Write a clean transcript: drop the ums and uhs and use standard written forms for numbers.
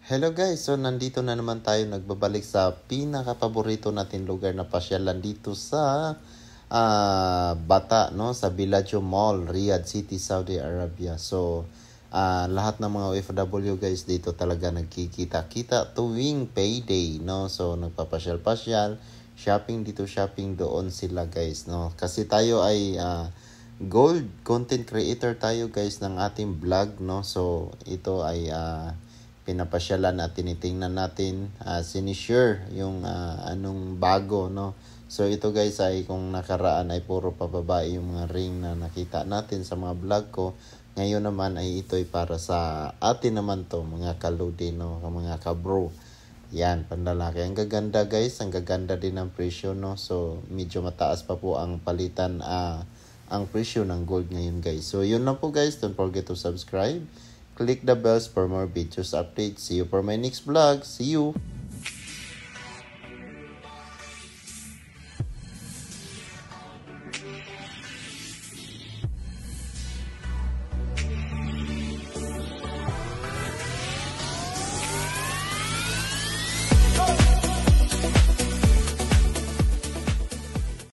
Hello guys, so nandito na naman tayo nagbabalik sa pinaka-paborito natin lugar na pasyalan dito sa Bata, no? Sa Bellagio Mall, Riyadh City, Saudi Arabia. So, lahat ng mga OFW guys dito talaga nagkikita-kita tuwing payday, no? So, nagpapasyal-pasyal, shopping dito, shopping doon sila guys, no? Kasi tayo ay gold content creator tayo guys ng ating vlog, no? So, ito ay pinapasyalan at tinitingnan natin, sinishare yung anong bago, no? So ito guys ay kung nakaraan ay puro pababae yung mga ring na nakita natin sa mga vlog ko. Ngayon naman ay ito'y para sa atin naman to, mga kaludi, no? Mga kabro. Yan, panlalaki. Ang gaganda guys, ang gaganda din ng presyo, no? So medyo mataas pa po ang palitan, ang presyo ng gold ngayon guys. So yun lang po guys, don't forget to subscribe. Click the bells for more videos updates. See you for my next vlog. See you!